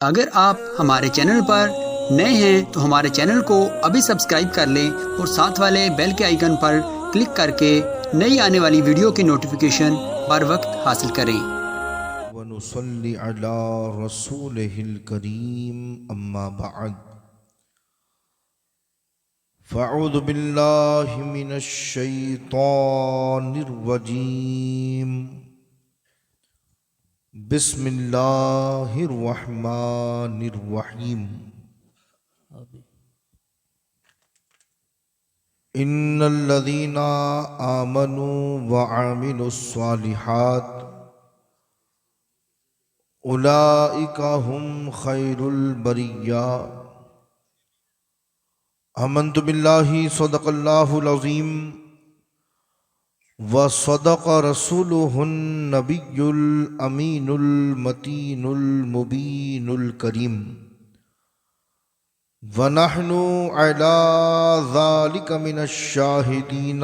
اگر آپ ہمارے چینل پر نئے ہیں تو ہمارے چینل کو ابھی سبسکرائب کر لیں اور ساتھ والے بیل کے آئیکن پر کلک کر کے نئی آنے والی ویڈیو کی نوٹیفیکیشن بر وقت حاصل کریں۔ ونصلي على رسوله الكريم أما بعد فأعوذ بالله من الشيطان الرجيم بسم الله الرحمن الرحيم إن الذين آمنوا وعملوا الصالحات اولئک هم خیر البریہ۔ آمنت باللہ صدق اللہ العظیم وصدق رسولہ النبی الامین المتین المبین الکریم ونحن علی ذلک من الشاہدین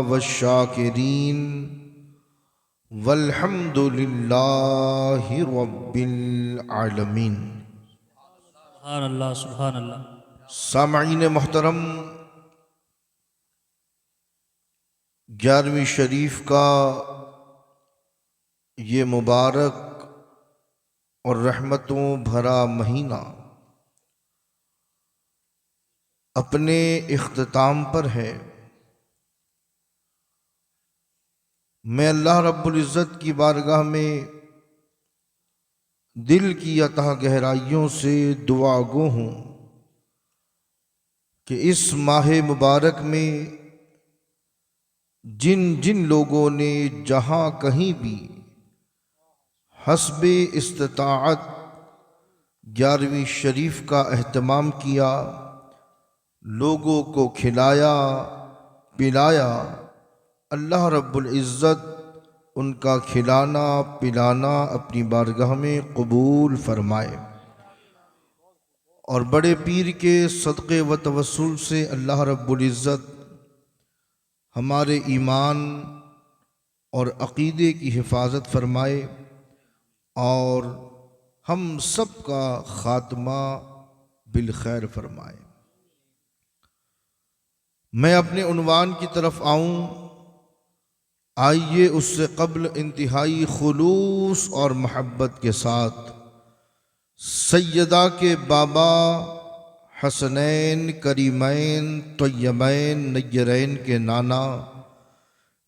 والشاکرین والحمد للہ رب العالمین۔ سبحان اللہ سبحان اللہ۔ سامعین محترم، 11ویں شریف کا یہ مبارک اور رحمتوں بھرا مہینہ اپنے اختتام پر ہے۔ میں اللہ رب العزت کی بارگاہ میں دل کی عطا گہرائیوں سے دعا گو ہوں کہ اس ماہ مبارک میں جن جن لوگوں نے جہاں کہیں بھی حسب استطاعت 11ویں شریف کا اہتمام کیا، لوگوں کو کھلایا پلایا، اللہ رب العزت ان کا کھلانا پلانا اپنی بارگاہ میں قبول فرمائے، اور بڑے پیر کے صدقے و توسل سے اللہ رب العزت ہمارے ایمان اور عقیدے کی حفاظت فرمائے اور ہم سب کا خاتمہ بالخیر فرمائے۔ میں اپنے عنوان کی طرف آؤں، آئیے اس سے قبل انتہائی خلوص اور محبت کے ساتھ سیدہ کے بابا حسنین کریمین طیبین نیرین کے نانا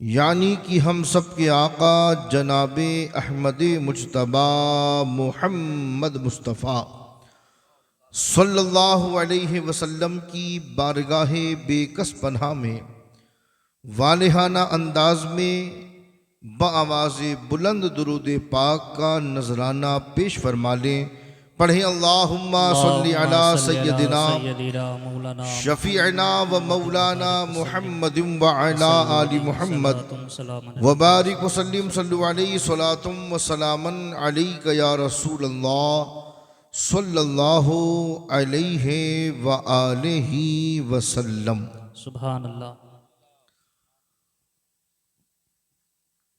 یعنی کہ ہم سب کے آقا جناب احمد مجتبی محمد مصطفیٰ صلی اللہ علیہ وسلم کی بارگاہ بے کس پناہ میں والہانہ انداز میں بآواز بلند درود پاک کا نذرانہ پیش فرما لیں۔ پڑھیں اللہم صلی علی سیدنا شفیعنا و مولانا محمد وعلا آل محمد وبارک وسلم صلی علیہ صلاۃ و سلام علیک یا رسول اللہ صلی اللہ علیہ وآلہ وسلم۔ سبحان اللہ۔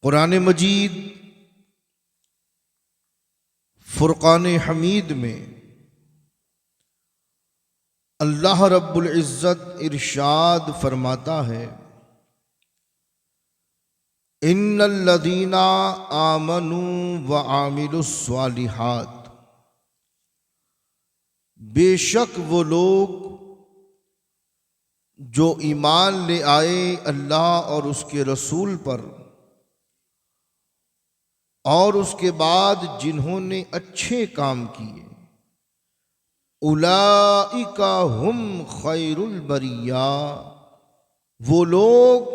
قرآن مجید فرقان حمید میں اللہ رب العزت ارشاد فرماتا ہے، ان الذین آمنوا وعملوا الصالحات، بے شک وہ لوگ جو ایمان لے آئے اللہ اور اس کے رسول پر، اور اس کے بعد جنہوں نے اچھے کام کیے، اولئک ہم خیر البریہ، وہ لوگ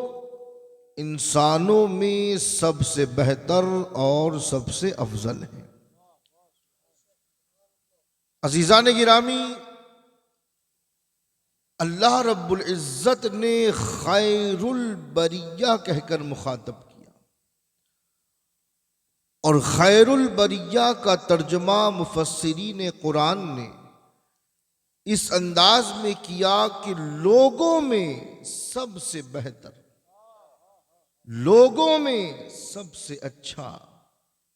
انسانوں میں سب سے بہتر اور سب سے افضل ہیں۔ عزیزان گرامی، اللہ رب العزت نے خیر البریہ کہہ کر مخاطب کیا، اور خیر البریہ کا ترجمہ مفسرین قرآن نے اس انداز میں کیا کہ لوگوں میں سب سے بہتر، لوگوں میں سب سے اچھا،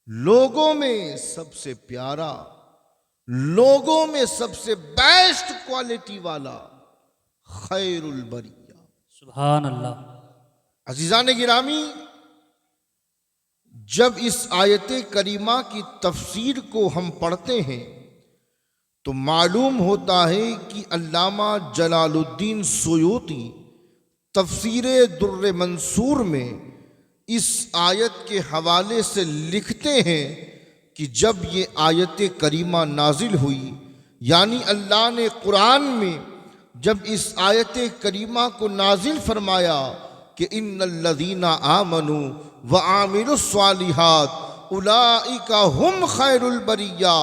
لوگوں میں سب سے پیارا، لوگوں میں سب سے بیسٹ کوالٹی والا خیر البریہ۔ سبحان اللہ۔ عزیزان گرامی، جب اس آیت کریمہ کی تفسیر کو ہم پڑھتے ہیں تو معلوم ہوتا ہے کہ علامہ جلال الدین سیوطی تفسیر در منصور میں اس آیت کے حوالے سے لکھتے ہیں کہ جب یہ آیت کریمہ نازل ہوئی، یعنی اللہ نے قرآن میں جب اس آیت کریمہ کو نازل فرمایا کہ ان الذین آمنوا وعاملوا الصالحات اولئک ہم خیر البریہ،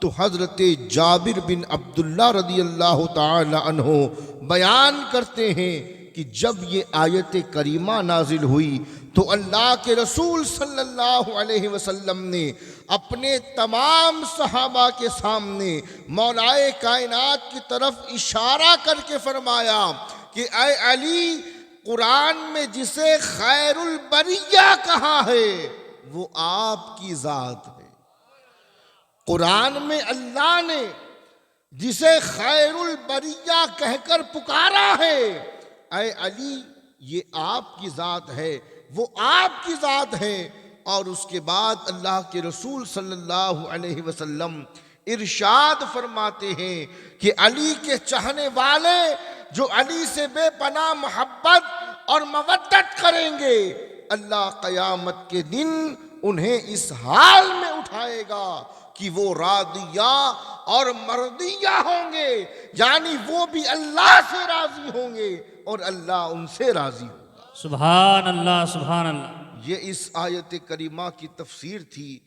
تو حضرت جابر بن عبداللہ رضی اللہ تعالی عنہ بیان کرتے ہیں کہ جب یہ آیت کریمہ نازل ہوئی تو اللہ کے رسول صلی اللہ علیہ وسلم نے اپنے تمام صحابہ کے سامنے مولائے کائنات کی طرف اشارہ کر کے فرمایا کہ اے علی، قرآن میں جسے خیر البریہ کہا ہے وہ آپ کی ذات ہے۔ قرآن میں اللہ نے جسے خیر البریہ کہہ کر پکارا ہے، اے علی یہ آپ کی ذات ہے، وہ آپ کی ذات ہے۔ اور اس کے بعد اللہ کے رسول صلی اللہ علیہ وسلم ارشاد فرماتے ہیں کہ علی کے چاہنے والے جو علی سے بے پناہ محبت اور مودت کریں گے، اللہ قیامت کے دن انہیں اس حال میں اٹھائے گا کہ وہ راضیہ اور مرضیہ ہوں گے، یعنی وہ بھی اللہ سے راضی ہوں گے اور اللہ ان سے راضی ہوگا۔ سبحان اللہ، سبحان اللہ۔ یہ اس آیت کریمہ کی تفسیر تھی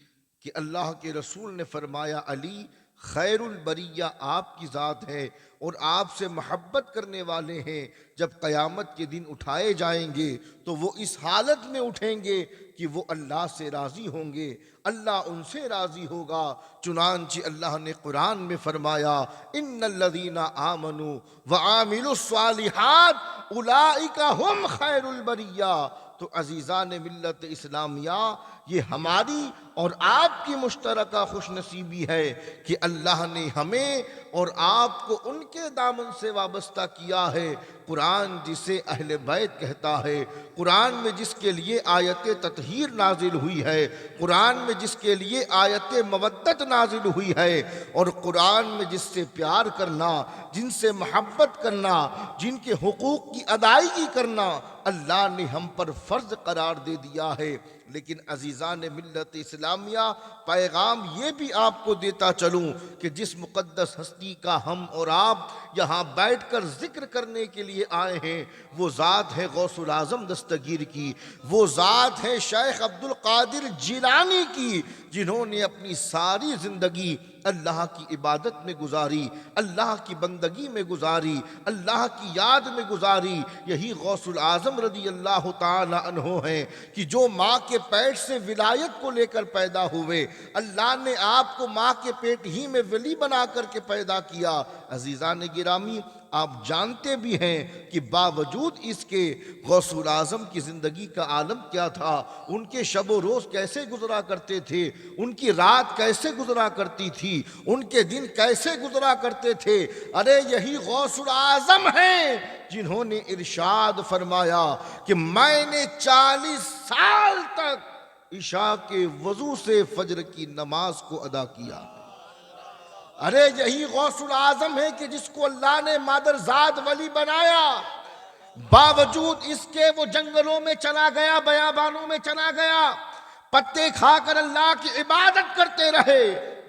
کہ اللہ کے رسول نے فرمایا علی خیر البریہ آپ کی ذات ہے اور آپ سے محبت کرنے والے ہیں، جب قیامت کے دن اٹھائے جائیں گے تو وہ اس حالت میں اٹھیں گے کہ وہ اللہ سے راضی ہوں گے، اللہ ان سے راضی ہوگا۔ چنانچہ اللہ نے قرآن میں فرمایا ان الذین آمنوا وعاملوا الصالحات اولئک ہم خیر البریہ۔ تو عزیزان ملت اسلامیہ، یہ ہماری اور آپ کی مشترکہ خوش نصیبی ہے کہ اللہ نے ہمیں اور آپ کو ان کے دامن سے وابستہ کیا ہے۔ قرآن جسے اہل بیت کہتا ہے، قرآن میں جس کے لیے آیت تطہیر نازل ہوئی ہے، قرآن میں جس کے لیے آیت مودت نازل ہوئی ہے، اور قرآن میں جس سے پیار کرنا، جن سے محبت کرنا، جن کے حقوق کی ادائیگی کرنا اللہ نے ہم پر فرض قرار دے دیا ہے۔ لیکن عزیزان ملت اسلامیہ، پیغام یہ بھی آپ کو دیتا چلوں کہ جس مقدس ہستی کا ہم اور آپ یہاں بیٹھ کر ذکر کرنے کے لیے آئے ہیں، وہ ذات ہے غوث الاعظم دستگیر کی، وہ ذات ہے شیخ عبد القادر جیلانی کی، جنہوں نے اپنی ساری زندگی اللہ کی عبادت میں گزاری، اللہ کی بندگی میں گزاری، اللہ کی یاد میں گزاری۔ یہی غوث الاعظم رضی اللہ تعالی عنہ ہیں کہ جو ماں کے پیٹ سے ولایت کو لے کر پیدا ہوئے، اللہ نے آپ کو ماں کے پیٹ ہی میں ولی بنا کر کے پیدا کیا۔ عزیزان گرامی، آپ جانتے بھی ہیں کہ باوجود اس کے غوث الاعظم کی زندگی کا عالم کیا تھا، ان کے شب و روز کیسے گزرا کرتے تھے، ان کی رات کیسے گزرا کرتی تھی، ان کے دن کیسے گزرا کرتے تھے۔ ارے یہی غوث الاعظم ہیں جنہوں نے ارشاد فرمایا کہ میں نے 40 سال تک عشاء کے وضو سے فجر کی نماز کو ادا کیا۔ ارے یہی غوث الاعظم ہے کہ جس کو اللہ نے مادرزاد ولی بنایا، باوجود اس کے وہ جنگلوں میں چلا گیا، بیابانوں میں چلا گیا، پتے کھا کر اللہ کی عبادت کرتے رہے۔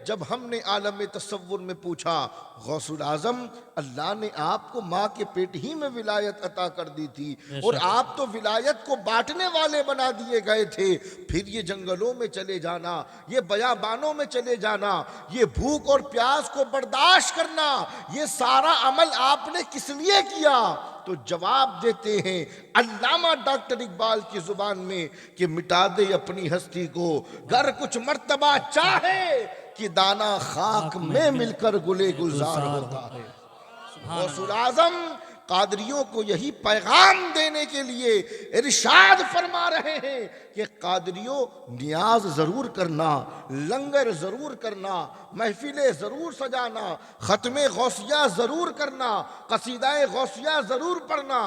جب ہم نے عالم تصور میں پوچھا، غوث الاعظم اللہ نے آپ کو ماں کے پیٹ ہی میں ولایت عطا کر دی تھی اور آپ تو ولایت کو بانٹنے والے بنا دیے گئے تھے، پھر یہ جنگلوں میں چلے جانا، یہ بیابانوں میں چلے جانا، یہ بھوک اور پیاس کو برداشت کرنا، یہ سارا عمل آپ نے کس لیے کیا؟ تو جواب دیتے ہیں علامہ ڈاکٹر اقبال کی زبان میں کہ مٹا دے اپنی ہستی کو گر کچھ مرتبہ چاہے کہ دانا خاک میں مل کر گلے گلزار ہوتا ہے۔ غوث الاعظم قادریوں کو یہی پیغام دینے کے لیے ارشاد فرما رہے ہیں کہ قادریوں نیاز ضرور کرنا، لنگر ضرور کرنا، محفلیں ضرور سجانا، ختم غوثیہ ضرور کرنا، قصیدہ غوثیہ ضرور پڑھنا،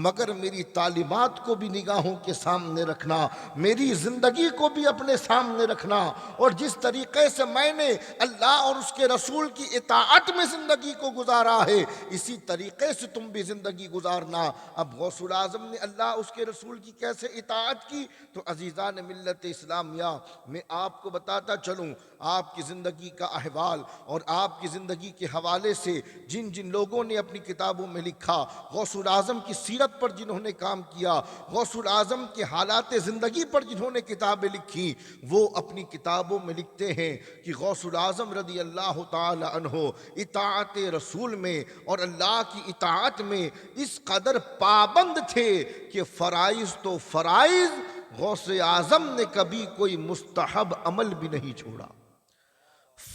مگر میری تعلیمات کو بھی نگاہوں کے سامنے رکھنا، میری زندگی کو بھی اپنے سامنے رکھنا، اور جس طریقے سے میں نے اللہ اور اس کے رسول کی اطاعت میں زندگی کو گزارا ہے اسی طریقے سے تم بھی زندگی گزارنا۔ اب غوث الاعظم نے اللہ اس کے رسول کی کیسے اطاعت کی؟ تو عزیزان ملت اسلامیہ، میں آپ کو بتاتا چلوں آپ کی زندگی کا احوال اور آپ کی زندگی کے حوالے سے جن جن لوگوں نے اپنی کتابوں میں لکھا، غوث الاعظم کی سیرت پر جنہوں نے کام کیا، غوث الاعظم کے حالات زندگی پر جنہوں نے کتابیں لکھی، وہ اپنی کتابوں میں لکھتے ہیں کہ غوث الاعظم رضی اللہ تعالی عنہ اطاعت رسول میں اور اللہ کی اطاعت میں اس قدر پابند تھے کہ فرائض تو فرائض، غوث اعظم نے کبھی کوئی مستحب عمل بھی نہیں چھوڑا۔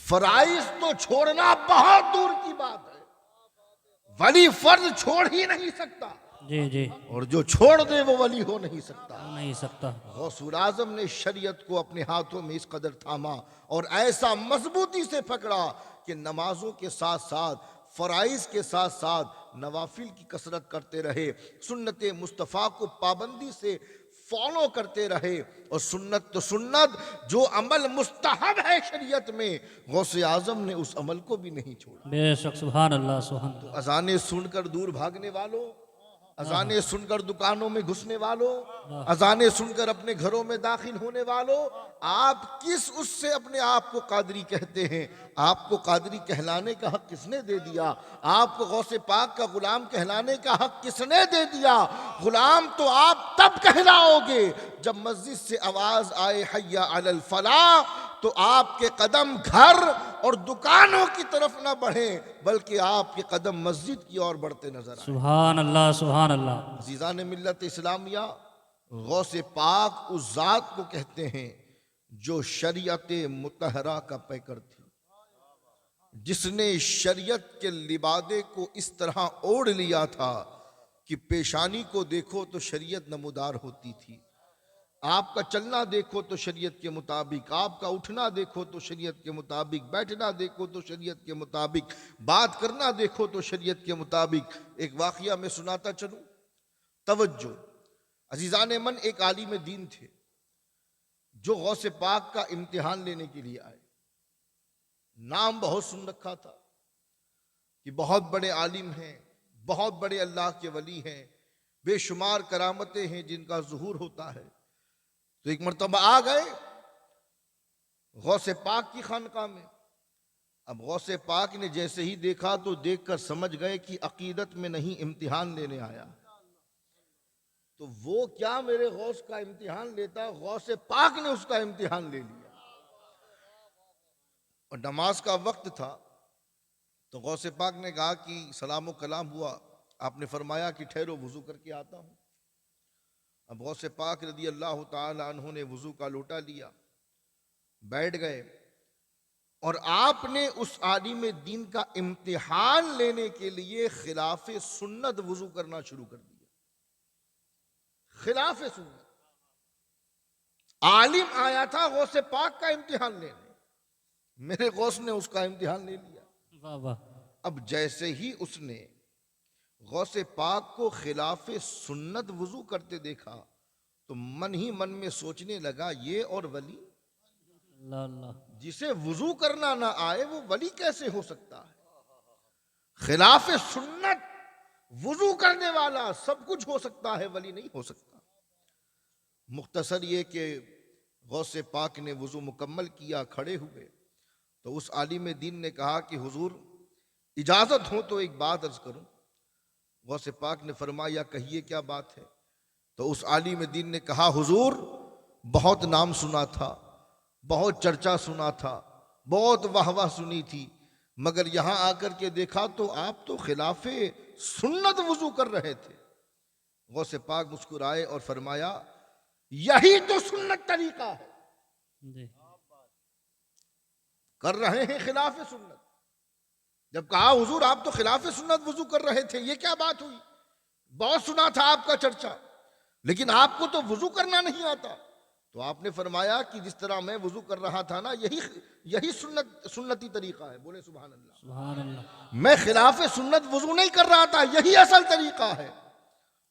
فرائض تو چھوڑنا بہت دور کی بات ہے، ولی فرض چھوڑ ہی نہیں سکتا، جی جی، اور جو چھوڑ دے وہ ولی ہو نہیں سکتا۔ ہو نہیں سکتا۔ غوث الاعظم نے شریعت کو اپنے ہاتھوں میں اس قدر تھاما اور ایسا مضبوطی سے پکڑا کہ نمازوں کے ساتھ ساتھ، فرائض کے ساتھ ساتھ نوافل کی کثرت کرتے رہے، سنت مصطفیٰ کو پابندی سے فالو کرتے رہے، اور سنت تو سنت، جو عمل مستحب ہے شریعت میں، غوث اعظم نے اس عمل کو بھی نہیں چھوڑا۔ بے شک، سبحان اللہ سبحان اللہ۔ اذانیں سن کر دور بھاگنے والوں، اذانیں سن کر دکانوں میں گھسنے والوں، اذانیں سن کر اپنے گھروں میں داخل ہونے والوں، آپ کس اس سے اپنے آپ کو قادری کہتے ہیں؟ آپ کو قادری کہلانے کا حق کس نے دے دیا؟ آپ کو غوث پاک کا غلام کہلانے کا حق کس نے دے دیا؟ غلام تو آپ تب کہلاؤ گے جب مسجد سے آواز آئے حی علی الفلاح، تو آپ کے قدم گھر اور دکانوں کی طرف نہ بڑھیں بلکہ آپ کے قدم مسجد کی اور بڑھتے نظر آئیں۔ سبحان اللہ سبحان اللہ۔ عزیزان ملت اسلامیہ، غوث پاک اس ذات کو کہتے ہیں جو شریعت مطہرہ کا پیکر تھی، جس نے شریعت کے لبادے کو اس طرح اوڑھ لیا تھا کہ پیشانی کو دیکھو تو شریعت نمودار ہوتی تھی، آپ کا چلنا دیکھو تو شریعت کے مطابق، آپ کا اٹھنا دیکھو تو شریعت کے مطابق، بیٹھنا دیکھو تو شریعت کے مطابق، بات کرنا دیکھو تو شریعت کے مطابق۔ ایک واقعہ میں سناتا چلوں، توجہ عزیزان من، ایک عالم دین تھے جو غوث پاک کا امتحان لینے کے لیے آئے، نام بہت سن رکھا تھا کہ بہت بڑے عالم ہیں، بہت بڑے اللہ کے ولی ہیں، بے شمار کرامتیں ہیں جن کا ظہور ہوتا ہے۔ تو ایک مرتبہ آ گئے غوث پاک کی خانقاہ میں۔ اب غوث پاک نے جیسے ہی دیکھا تو دیکھ کر سمجھ گئے کہ عقیدت میں نہیں امتحان لینے آیا، تو وہ کیا میرے غوث کا امتحان لیتا، غوث پاک نے اس کا امتحان لے لیا۔ اور نماز کا وقت تھا تو غوث پاک نے کہا کہ سلام و کلام ہوا، آپ نے فرمایا کہ ٹھہرو وضو کر کے آتا ہوں۔ اب غوث پاک رضی اللہ تعالی عنہ نے وضو کا لوٹا لیا، بیٹھ گئے، اور آپ نے اس عالم دین کا امتحان لینے کے لیے خلاف سنت وضو کرنا شروع کر دیا۔ خلاف سنت، عالم آیا تھا غوث پاک کا امتحان لینے، میرے غوث نے اس کا امتحان لے لیا۔ واہ واہ۔ اب جیسے ہی اس نے غوث پاک کو خلاف سنت وضو کرتے دیکھا تو من ہی من میں سوچنے لگا، یہ اور ولی، اللہ اللہ۔ جسے وضو کرنا نہ آئے وہ ولی کیسے ہو سکتا ہے؟ خلاف سنت وضو کرنے والا سب کچھ ہو سکتا ہے، ولی نہیں ہو سکتا۔ مختصر یہ کہ غوث پاک نے وضو مکمل کیا، کھڑے ہوئے تو اس عالم دین نے کہا کہ حضور اجازت ہو تو ایک بات عرض کروں۔ غوث پاک نے فرمایا کہیے کیا بات ہے؟ تو اس عالم دین نے کہا حضور بہت نام سنا تھا، بہت چرچا سنا تھا، بہت واہ واہ سنی تھی، مگر یہاں آ کر کے دیکھا تو آپ تو خلاف سنت وضو کر رہے تھے۔ غوث پاک مسکرائے اور فرمایا یہی تو سنت طریقہ ہے، جی کر رہے ہیں خلاف سنت۔ جب کہا حضور آپ تو خلاف سنت وضو کر رہے تھے، یہ کیا بات ہوئی؟ بہت سنا تھا آپ کا چرچا، لیکن آپ کو تو وضو کرنا نہیں آتا۔ تو آپ نے فرمایا کہ جس طرح میں وضو کر رہا تھا نا، یہی سنتی طریقہ ہے۔ بولے سبحان اللہ۔ سبحان اللہ۔ میں خلاف سنت وضو نہیں کر رہا تھا، یہی اصل طریقہ ہے۔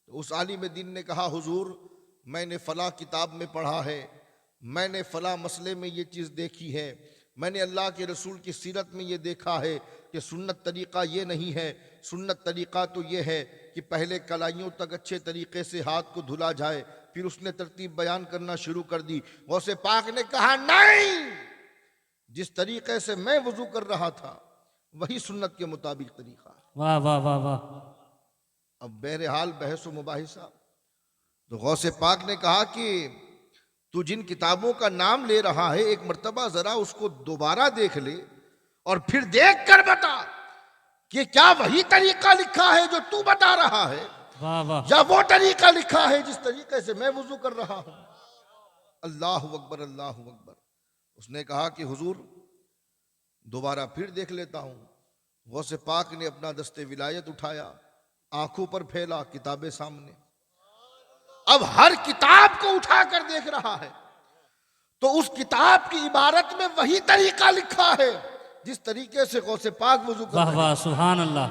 تو اس عالم دین نے کہا حضور میں نے فلاں کتاب میں پڑھا ہے، میں نے فلاں مسئلے میں یہ چیز دیکھی ہے، میں نے اللہ کے رسول کی سیرت میں یہ دیکھا ہے کہ سنت طریقہ یہ نہیں ہے، سنت طریقہ تو یہ ہے کہ پہلے کلائیوں تک اچھے طریقے سے ہاتھ کو دھلا جائے۔ پھر اس نے ترتیب بیان کرنا شروع کر دی۔ غوث پاک نے کہا نہیں، جس طریقے سے میں وضو کر رہا تھا وہی سنت کے مطابق طریقہ ہے۔ واہ واہ واہ واہ۔ اب بہرحال بحث و مباحثہ، تو غوث پاک نے کہا کہ تو جن کتابوں کا نام لے رہا ہے ایک مرتبہ ذرا اس کو دوبارہ دیکھ لے اور پھر دیکھ کر بتا کہ کیا وہی طریقہ لکھا ہے جو تو بتا رہا ہے، واہ واہ۔ یا وہ طریقہ لکھا ہے جس طریقے سے میں وضو کر رہا ہوں۔ اللہ اکبر، اللہ اکبر۔ اس نے کہا کہ حضور دوبارہ پھر دیکھ لیتا ہوں۔ غوث پاک نے اپنا دست ولایت اٹھایا، آنکھوں پر پھیلا، کتابیں سامنے، اب ہر کتاب کو اٹھا کر دیکھ رہا ہے تو اس کتاب کی عبارت میں وہی طریقہ لکھا ہے جس طریقے سے غوث پاک وضو کر واہ رہے ہیں۔ واہ سبحان اللہ۔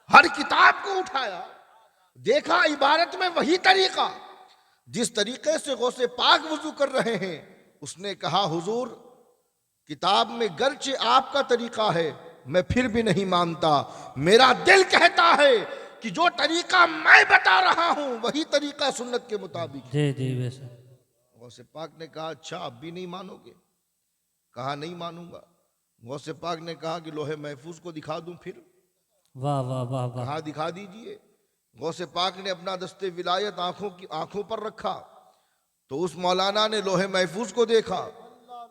ہر کتاب کو اٹھایا، دیکھا عبارت میں وہی طریقہ جس طریقے سے غوث پاک وضو کر رہے ہیں۔ اس نے کہا حضور کتاب میں گرچہ آپ کا طریقہ ہے میں پھر بھی نہیں مانتا، میرا دل کہتا ہے کہ جو طریقہ میں بتا رہا ہوں وہی طریقہ سنت کے مطابق ہے۔ جی جی بے شک۔ غوث پاک نے کہا اچھا اب بھی نہیں مانو گے؟ کہا نہیں مانوں گا۔ غوث پاک نے کہا کہ لوح محفوظ کو دکھا دوں پھر؟ واہ واہ واہ واہ۔ کہا دکھا دیجئے۔ غوث پاک نے اپنا دست ولایت آنکھوں پر رکھا تو اس مولانا نے لوح محفوظ کو دیکھا،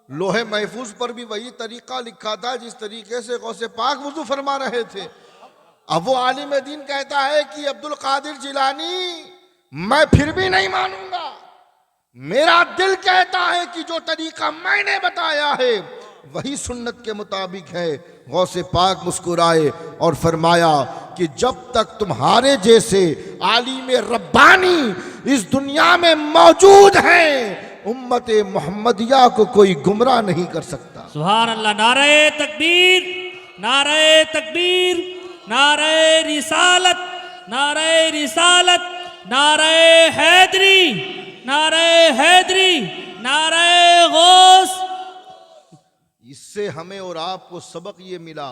لوح محفوظ پر بھی وہی طریقہ لکھا تھا جس طریقے سے غوث پاک وضو فرما رہے تھے۔ اب وہ عالم دین کہتا ہے کہ عبد القادر جیلانی میں پھر بھی نہیں مانوں گا، میرا دل کہتا ہے کہ جو طریقہ میں نے بتایا ہے وہی سنت کے مطابق ہے۔ غوث پاک مسکرائے اور فرمایا کہ جب تک تمہارے جیسے عالم ربانی اس دنیا میں موجود ہیں امت محمدیہ کو کوئی گمراہ نہیں کر سکتا۔ سبحان اللہ۔ نعرہ تکبیر، نعرہ تکبیر، نعرہ رسالت، نعرہ رسالت، نعرہ حیدری، نعرہ حیدری، نعرہ غوث۔ اس سے ہمیں اور آپ کو سبق یہ ملا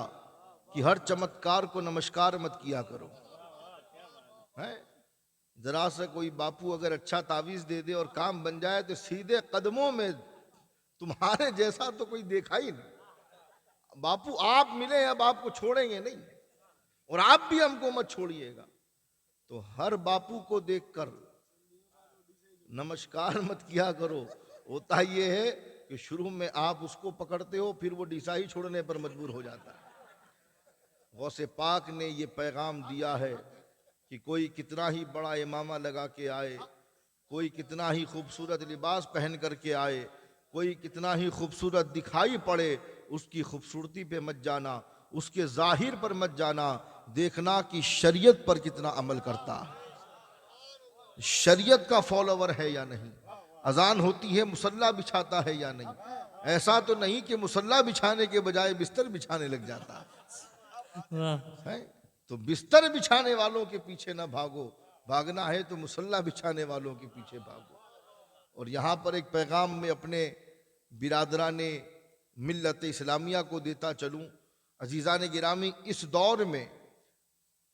کہ ہر چمتکار کو نمسکار مت کیا کرو۔ ذرا سا کوئی باپو اگر اچھا تعویذ دے دے اور کام بن جائے تو سیدھے قدموں میں، تمہارے جیسا تو کوئی دیکھا ہی نہیں۔ باپو آپ ملے اب آپ کو چھوڑیں گے نہیں، اور آپ بھی ہم کو مت چھوڑیے گا۔ تو ہر باپو کو دیکھ کر نمسکار مت کیا کرو۔ ہوتا یہ ہے کہ شروع میں آپ اس کو پکڑتے ہو، پھر وہ ڈیسائی چھوڑنے پر مجبور ہو جاتا ہے۔ غوث پاک نے یہ پیغام دیا ہے کہ کوئی کتنا ہی بڑا امامہ لگا کے آئے، کوئی کتنا ہی خوبصورت لباس پہن کر کے آئے، کوئی کتنا ہی خوبصورت دکھائی پڑے، اس کی خوبصورتی پہ مت جانا، اس کے ظاہر پر مت جانا، دیکھنا کہ شریعت پر کتنا عمل کرتا ہے، شریعت کا فالوور ہے یا نہیں، اذان ہوتی ہے مصلی بچھاتا ہے یا نہیں، ایسا تو نہیں کہ مصلی بچھانے کے بجائے بستر بچھانے لگ جاتا ہے۔ تو بستر بچھانے والوں کے پیچھے نہ بھاگو، بھاگنا ہے تو مصلی بچھانے والوں کے پیچھے بھاگو۔ اور یہاں پر ایک پیغام میں اپنے برادران ملت اسلامیہ کو دیتا چلوں۔ عزیزان گرامی، اس دور میں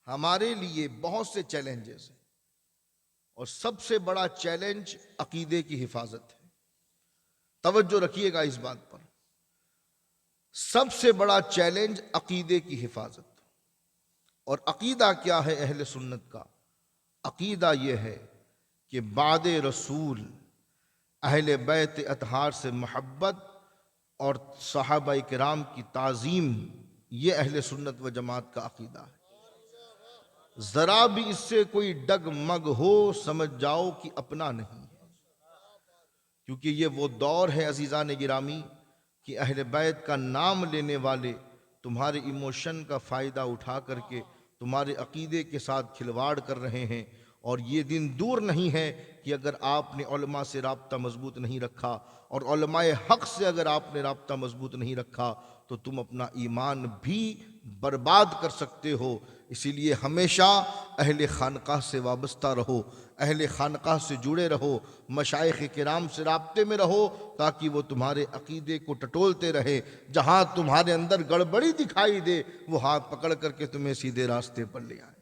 ہمارے لیے بہت سے چیلنجز ہیں، اور سب سے بڑا چیلنج عقیدے کی حفاظت ہے۔ توجہ رکھیے گا اس بات پر، سب سے بڑا چیلنج عقیدے کی حفاظت۔ اور عقیدہ کیا ہے اہل سنت کا؟ عقیدہ یہ ہے کہ بعد رسول اہل بیت اطہار سے محبت اور صحابہ کرام کی تعظیم، یہ اہل سنت و جماعت کا عقیدہ ہے۔ ذرا بھی اس سے کوئی ڈگ مگ ہو سمجھ جاؤ کہ اپنا نہیں ہے، کیونکہ یہ وہ دور ہے عزیزان گرامی کہ اہل بیت کا نام لینے والے تمہارے ایموشن کا فائدہ اٹھا کر کے تمہارے عقیدے کے ساتھ کھلواڑ کر رہے ہیں، اور یہ دن دور نہیں ہے کہ اگر آپ نے علماء سے رابطہ مضبوط نہیں رکھا اور علماء حق سے اگر آپ نے رابطہ مضبوط نہیں رکھا تو تم اپنا ایمان بھی برباد کر سکتے ہو۔ اسی لیے ہمیشہ اہل خانقاہ سے وابستہ رہو، اہل خانقاہ سے جڑے رہو، مشائخ کرام سے رابطے میں رہو، تاکہ وہ تمہارے عقیدے کو ٹٹولتے رہے۔ جہاں تمہارے اندر گڑبڑی دکھائی دے وہ ہاتھ پکڑ کر کے تمہیں سیدھے راستے پر لے آئے۔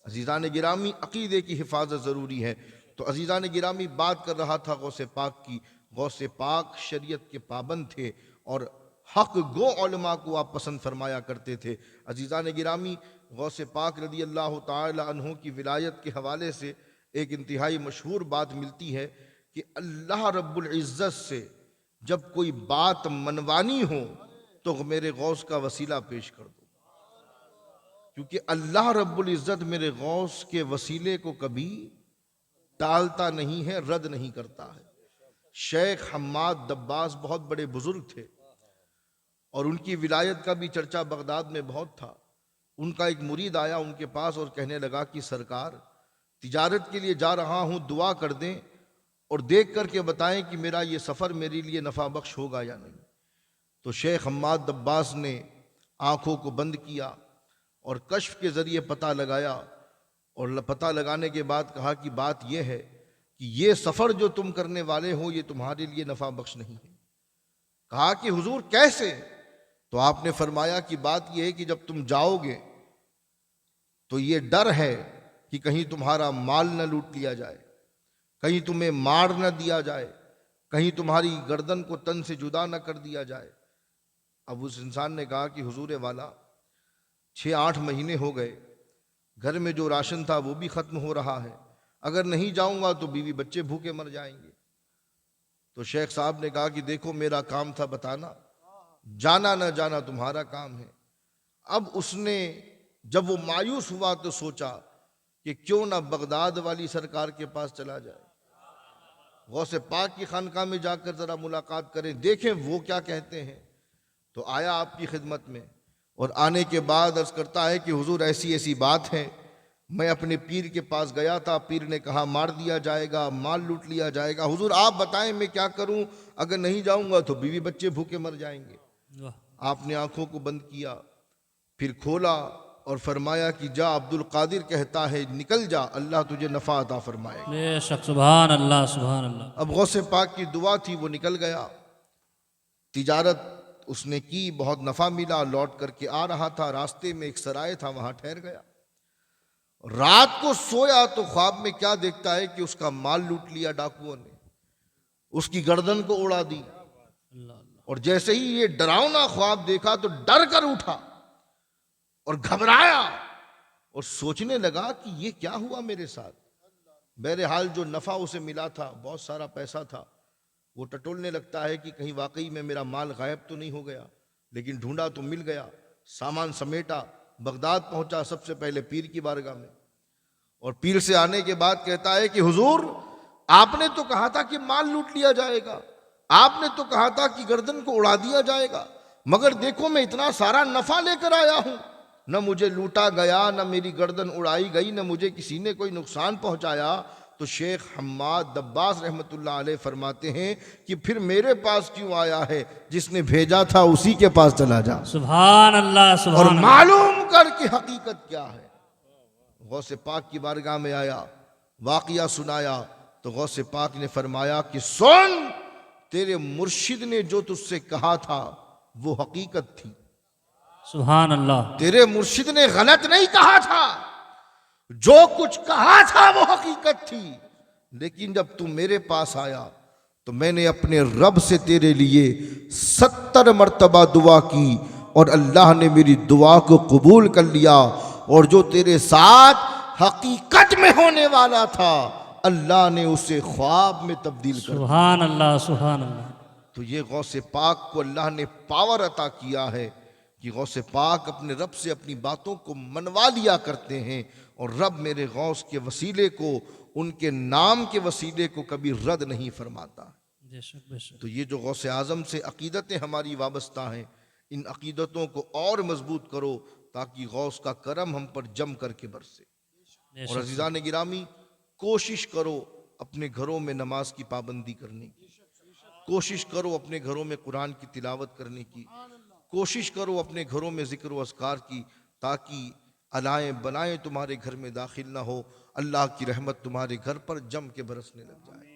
عزیزان گرامی، عقیدے کی حفاظت ضروری ہے۔ تو عزیزان گرامی، بات کر رہا تھا غوث پاک کی۔ غوث پاک شریعت کے پابند تھے اور حق گو علماء کو آپ پسند فرمایا کرتے تھے۔ عزیزان گرامی، غوث پاک رضی اللہ تعالی عنہ کی ولایت کے حوالے سے ایک انتہائی مشہور بات ملتی ہے کہ اللہ رب العزت سے جب کوئی بات منوانی ہو تو میرے غوث کا وسیلہ پیش کر دو، کیونکہ اللہ رب العزت میرے غوث کے وسیلے کو کبھی ٹالتا نہیں ہے، رد نہیں کرتا ہے۔ شیخ حماد دباس بہت بڑے بزرگ تھے اور ان کی ولایت کا بھی چرچا بغداد میں بہت تھا۔ ان کا ایک مرید آیا ان کے پاس اور کہنے لگا کہ سرکار، تجارت کے لیے جا رہا ہوں، دعا کر دیں اور دیکھ کر کے بتائیں کہ میرا یہ سفر میرے لیے نفع بخش ہوگا یا نہیں۔ تو شیخ حماد دباس نے آنکھوں کو بند کیا اور کشف کے ذریعے پتہ لگایا، اور پتہ لگانے کے بعد کہا کہ بات یہ ہے کہ یہ سفر جو تم کرنے والے ہو یہ تمہارے لیے نفع بخش نہیں ہے۔ کہا کہ حضور کیسے؟ تو آپ نے فرمایا کہ بات یہ ہے کہ جب تم جاؤ گے تو یہ ڈر ہے کہ کہیں تمہارا مال نہ لوٹ لیا جائے، کہیں تمہیں مار نہ دیا جائے، کہیں تمہاری گردن کو تن سے جدا نہ کر دیا جائے۔ اب اس انسان نے کہا کہ حضور والا 6-8 مہینے ہو گئے، گھر میں جو راشن تھا وہ بھی ختم ہو رہا ہے، اگر نہیں جاؤں گا تو بیوی بچے بھوکے مر جائیں گے۔ تو شیخ صاحب نے کہا کہ دیکھو میرا کام تھا بتانا، جانا نہ جانا تمہارا کام ہے۔ اب اس نے جب وہ مایوس ہوا تو سوچا کہ کیوں نہ بغداد والی سرکار کے پاس چلا جائے، غوث پاک کی خانقاہ میں جا کر ذرا ملاقات کریں، دیکھیں وہ کیا کہتے ہیں۔ تو آیا آپ کی خدمت میں اور آنے کے بعد عرض کرتا ہے کہ حضور ایسی ایسی بات ہے، میں اپنے پیر کے پاس گیا تھا، پیر نے کہا مار دیا جائے گا، مال لوٹ لیا جائے گا، حضور آپ بتائیں میں کیا کروں، اگر نہیں جاؤں گا تو بیوی بچے بھوکے مر جائیں گے۔ آپ نے آنکھوں کو بند کیا، پھر کھولا اور فرمایا کہ جا، عبد القادر کہتا ہے نکل جا، اللہ تجھے نفع عطا فرمائے گا۔ بے شک، سبحان اللہ سبحان اللہ۔ اب غوث پاک کی دعا تھی، وہ نکل گیا، تجارت اس نے کی، بہت نفع ملا، لوٹ کر کے آ رہا تھا، راستے میں ایک سرائے تھا وہاں ٹھہر گیا۔ رات کو سویا تو خواب میں کیا دیکھتا ہے کہ اس کا مال لوٹ لیا ڈاکوؤں نے، اس کی گردن کو اڑا دی، اور جیسے ہی یہ ڈراؤنا خواب دیکھا تو ڈر کر اٹھا اور گھبرایا اور سوچنے لگا کہ یہ کیا ہوا میرے ساتھ۔ بہرحال جو نفع اسے ملا تھا، بہت سارا پیسہ تھا، وہ ٹٹولنے لگتا ہے کہ کہیں واقعی میں میرا مال غائب تو نہیں ہو گیا، لیکن ڈھونڈا تو مل گیا، سامان سمیٹا، بغداد پہنچا، سب سے پہلے پیر کی بارگاہ میں، اور پیر سے آنے کے بعد کہتا ہے کہ حضور آپ نے تو کہا تھا کہ مال لوٹ لیا جائے گا، آپ نے تو کہا تھا کہ گردن کو اڑا دیا جائے گا، مگر دیکھو میں اتنا سارا نفع لے کر آیا ہوں، نہ مجھے لوٹا گیا، نہ میری گردن اڑائی گئی، نہ مجھے کسی نے کوئی نقصان پہنچایا۔ تو شیخ حماد دباس رحمت اللہ علیہ فرماتے ہیں کہ پھر میرے پاس کیوں آیا ہے، جس نے بھیجا تھا اسی کے پاس چلا جا، سبحان اللہ اور سبحان اللہ۔ معلوم کر کہ حقیقت کیا ہے۔ غوث پاک کی بارگاہ میں آیا، واقعہ سنایا، تو غوث پاک نے فرمایا کہ سن، تیرے مرشد نے جو تجھ سے کہا تھا وہ حقیقت تھی، سبحان اللہ۔ تیرے مرشد نے غلط نہیں کہا تھا، جو کچھ کہا تھا وہ حقیقت تھی، لیکن جب تم میرے پاس آیا تو میں نے اپنے رب سے تیرے لیے 70 مرتبہ دعا کی اور اللہ نے میری دعا کو قبول کر لیا، اور جو تیرے ساتھ حقیقت میں ہونے والا تھا اللہ نے اسے خواب میں تبدیل کر دیا۔ سبحان اللہ سبحان اللہ۔ تو یہ غوث پاک کو اللہ نے پاور عطا کیا ہے کہ غوث پاک اپنے رب سے اپنی باتوں کو منوا لیا کرتے ہیں، اور رب میرے غوث کے وسیلے کو، ان کے نام کے وسیلے کو کبھی رد نہیں فرماتا۔ بے شک بے شک۔ تو یہ جو غوث اعظم سے عقیدتیں ہماری وابستہ ہیں، ان عقیدتوں کو اور مضبوط کرو تاکہ غوث کا کرم ہم پر جم کر کے برسے۔ بے اور شک عزیزان گرامی، کوشش کرو اپنے گھروں میں نماز کی پابندی کرنے کی، کوشش کرو اپنے گھروں میں قرآن کی تلاوت کرنے کی، کوشش کرو اپنے گھروں میں ذکر و اذکار کی، تاکہ علائیں بلائیں تمہارے گھر میں داخل نہ ہو، اللہ کی رحمت تمہارے گھر پر جم کے برسنے لگ جائے۔